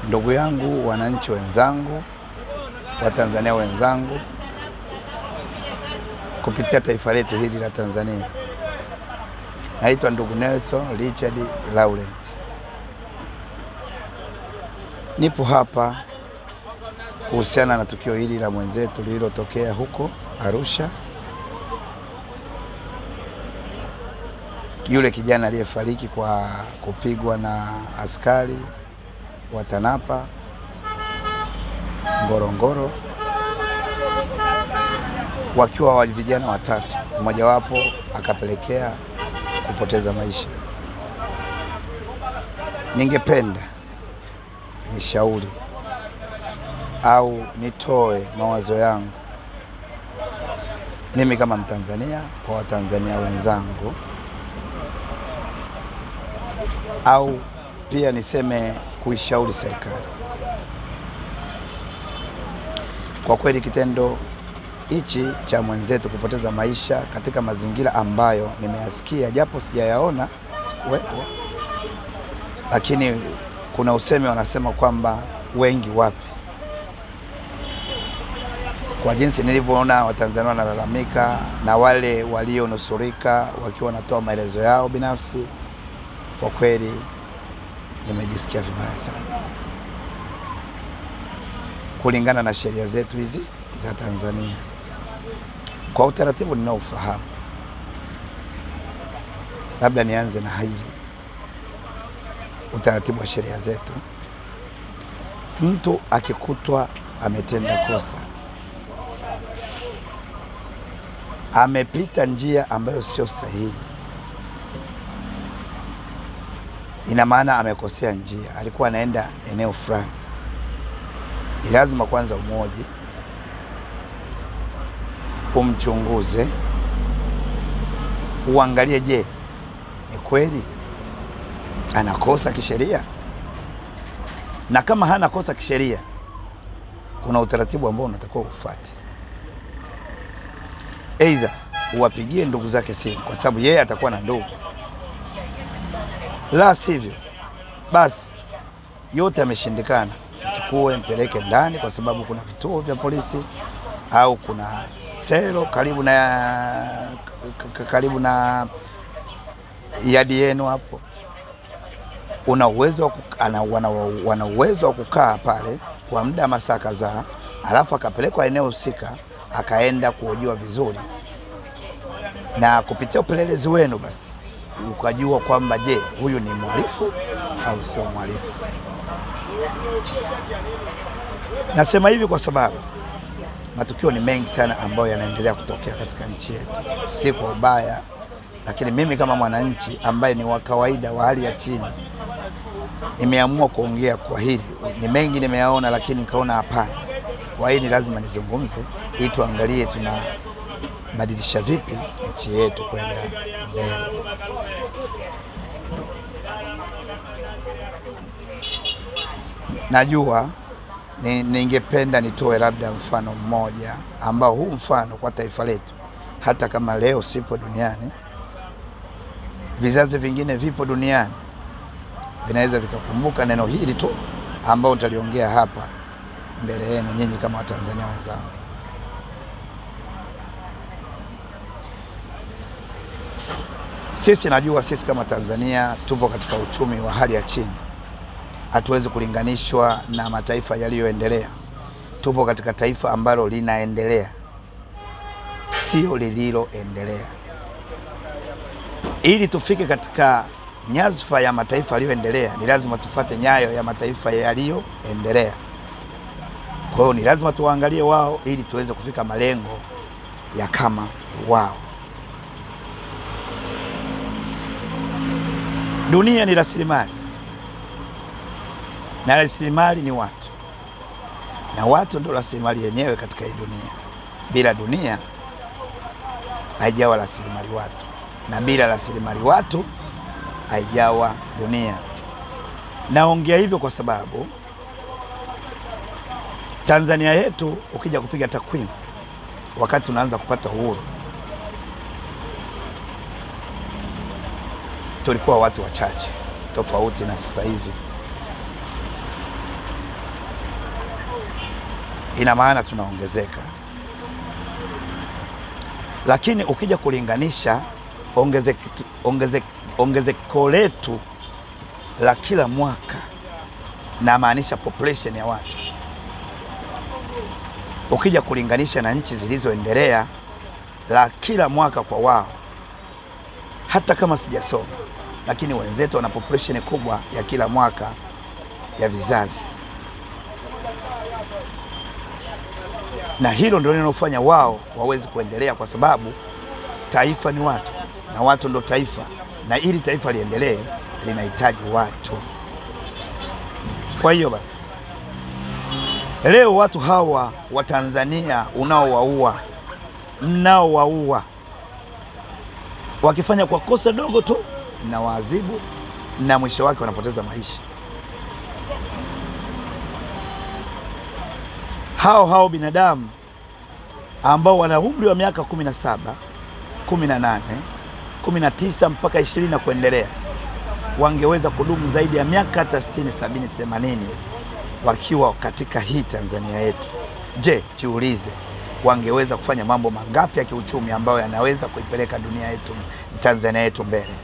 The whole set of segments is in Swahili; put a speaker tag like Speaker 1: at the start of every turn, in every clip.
Speaker 1: Ndugu yangu, wananchi wenzangu, Watanzania wenzangu, kupitia taifa letu hili la Tanzania, naitwa ndugu Nelson Richard Laurent. Nipo hapa kuhusiana na tukio hili la mwenzetu lililotokea huko Arusha, yule kijana aliyefariki kwa kupigwa na askari wa TANAPA Ngorongoro, wakiwa wa vijana watatu, mmoja wapo akapelekea kupoteza maisha. Ningependa nishauri au nitoe mawazo yangu mimi kama Mtanzania kwa Watanzania wenzangu, au pia niseme kuishauri serikali. Kwa kweli kitendo hichi cha mwenzetu kupoteza maisha katika mazingira ambayo nimeyasikia, japo sijayaona, sikuwepo, lakini kuna usemi wanasema kwamba wengi wapi. Kwa jinsi nilivyoona Watanzania wanalalamika na wale walionusurika wakiwa wanatoa maelezo yao binafsi, kwa kweli nimejisikia vibaya sana. Kulingana na sheria zetu hizi za Tanzania, kwa utaratibu ninaofahamu, labda nianze na hili utaratibu wa sheria zetu. Mtu akikutwa ametenda kosa, amepita njia ambayo sio sahihi, ina maana amekosea njia, alikuwa anaenda eneo fulani, ni lazima kwanza umoje, umchunguze, uangalie, je, ni kweli anakosa kisheria? Na kama hana kosa kisheria, kuna utaratibu ambao unatakiwa ufuate. Aidha uwapigie ndugu zake simu, kwa sababu yeye atakuwa na ndugu, la sivyo basi yote yameshindikana, mchukue mpeleke ndani, kwa sababu kuna vituo vya polisi au kuna selo karibu na yadi yenu hapo. Wana uwezo wa kukaa pale kwa muda masaa kadhaa, alafu akapelekwa eneo husika, akaenda kuhojiwa vizuri, na kupitia upelelezi wenu basi ukajua kwamba je, huyu ni mhalifu au sio mhalifu. Nasema hivi kwa sababu matukio ni mengi sana ambayo yanaendelea kutokea katika nchi yetu, si kwa ubaya, lakini mimi kama mwananchi ambaye ni wa kawaida wa hali ya chini, nimeamua kuongea kwa hili. Ni mengi nimeyaona, lakini nikaona hapana, kwa hili lazima nizungumze, ili tuangalie tunabadilisha vipi nchi yetu kwenda mbele. Najua ningependa nitoe labda mfano mmoja ambao huu mfano kwa taifa letu, hata kama leo sipo duniani, vizazi vingine vipo duniani vinaweza vikakumbuka neno hili tu ambao nitaliongea hapa mbele yenu nyinyi kama Watanzania wenzangu. Najua sisi kama Tanzania tupo katika uchumi wa hali ya chini, hatuwezi kulinganishwa na mataifa yaliyoendelea. Tupo katika taifa ambalo linaendelea, sio lililoendelea. Ili tufike katika nyadhifa ya mataifa yaliyoendelea, ni lazima tufuate nyayo ya mataifa yaliyoendelea. Kwa hiyo ni lazima tuangalie wao ili tuweze kufika malengo ya kama wao. Dunia ni rasilimali, na rasilimali ni watu, na watu ndio rasilimali yenyewe katika hii dunia. Bila dunia haijawa rasilimali watu, na bila rasilimali watu haijawa dunia. Naongea hivyo kwa sababu Tanzania yetu, ukija kupiga takwimu, wakati tunaanza kupata uhuru, tulikuwa watu wachache, tofauti na sasa hivi. ina maana tunaongezeka. Lakini ukija kulinganisha ongezeko letu la kila mwaka, na maanisha population ya watu, ukija kulinganisha na nchi zilizoendelea la kila mwaka kwa wao, hata kama sijasoma, lakini wenzetu wana population kubwa ya kila mwaka ya vizazi, na hilo ndio linalofanya wao waweze kuendelea, kwa sababu taifa ni watu na watu ndio taifa, na ili taifa liendelee linahitaji watu. Kwa hiyo basi leo watu hawa wa Tanzania mnaowaua wakifanya kwa kosa dogo tu na waadhibu, na mwisho wake wanapoteza maisha. Hao binadamu ambao wana umri wa miaka 17, 18, 19 mpaka 20 na kuendelea, wangeweza kudumu zaidi ya miaka hata 60, 70, 80 wakiwa katika hii Tanzania yetu. Je, jiulize, wangeweza kufanya mambo mangapi ya kiuchumi ambayo yanaweza kuipeleka dunia yetu, Tanzania yetu mbele?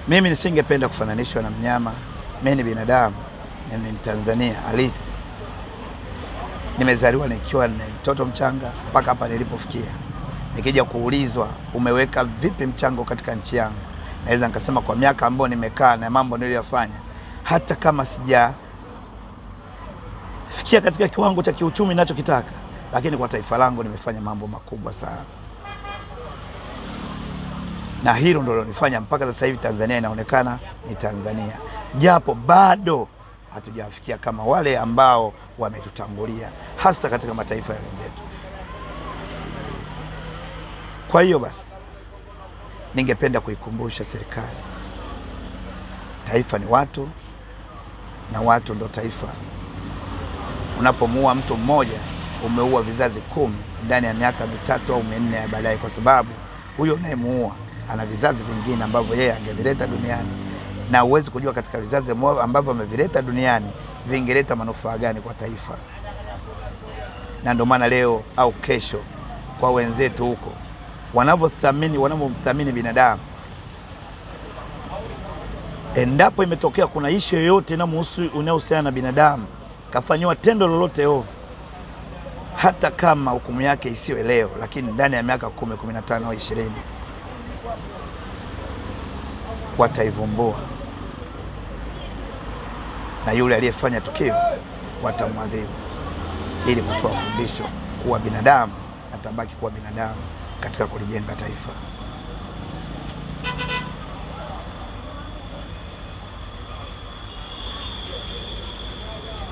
Speaker 1: Mimi nisingependa kufananishwa na mnyama. Mimi ni binadamu, ni Mtanzania halisi. Nimezaliwa nikiwa ni mtoto mchanga mpaka hapa nilipofikia. Nikija kuulizwa umeweka vipi mchango katika nchi yangu, naweza nikasema kwa miaka ambayo nimekaa na mambo niliyofanya, hata kama sijafikia katika kiwango cha kiuchumi ninachokitaka, lakini kwa taifa langu nimefanya mambo makubwa sana. Na hilo ndio linifanya mpaka sasa hivi Tanzania inaonekana ni Tanzania, japo bado hatujafikia kama wale ambao wametutangulia, hasa katika mataifa ya wenzetu. Kwa hiyo basi ningependa kuikumbusha serikali, taifa ni watu na watu ndo taifa. Unapomuua mtu mmoja, umeua vizazi 10 ndani ya miaka 3 au 4 ya baadaye, kwa sababu huyo unayemuua ana vizazi vingine ambavyo yeye angevileta duniani, na uwezi kujua katika vizazi ambavyo amevileta duniani vingeleta manufaa gani kwa taifa. Na ndio maana leo au kesho kwa wenzetu huko wanavyomthamini binadamu, endapo imetokea kuna ishu yoyote inayohusiana na binadamu kafanywa tendo lolote ovu, hata kama hukumu yake isiwe leo, lakini ndani ya miaka 10, 15 au 20 wataivumbua, na yule aliyefanya tukio watamwadhibu, ili kutoa fundisho kuwa binadamu atabaki kuwa binadamu katika kulijenga taifa.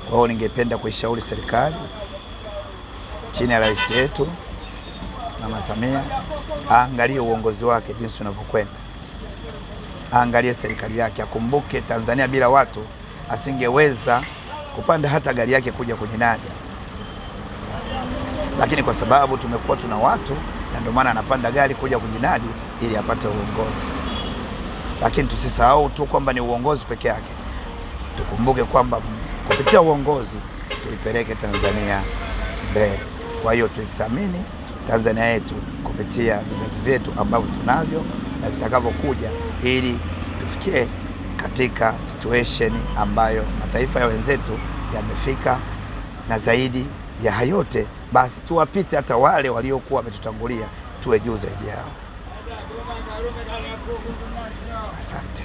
Speaker 1: Kwa hiyo ningependa kuishauri serikali chini ya rais yetu Mama Samia, aangalie uongozi wake jinsi unavyokwenda, aangalie serikali yake, akumbuke Tanzania bila watu asingeweza kupanda hata gari yake kuja kujinadi, lakini kwa sababu tumekuwa tuna watu, na ndio maana anapanda gari kuja kujinadi ili apate uongozi. Lakini tusisahau tu kwamba ni uongozi peke yake, tukumbuke kwamba kupitia uongozi tuipeleke Tanzania mbele. Kwa hiyo tuithamini Tanzania yetu kupitia vizazi vyetu ambavyo tunavyo na vitakavyokuja, ili tufikie katika situation ambayo mataifa ya wenzetu yamefika, na zaidi ya hayote basi tuwapite hata wale waliokuwa wametutangulia, tuwe juu zaidi yao. Asante.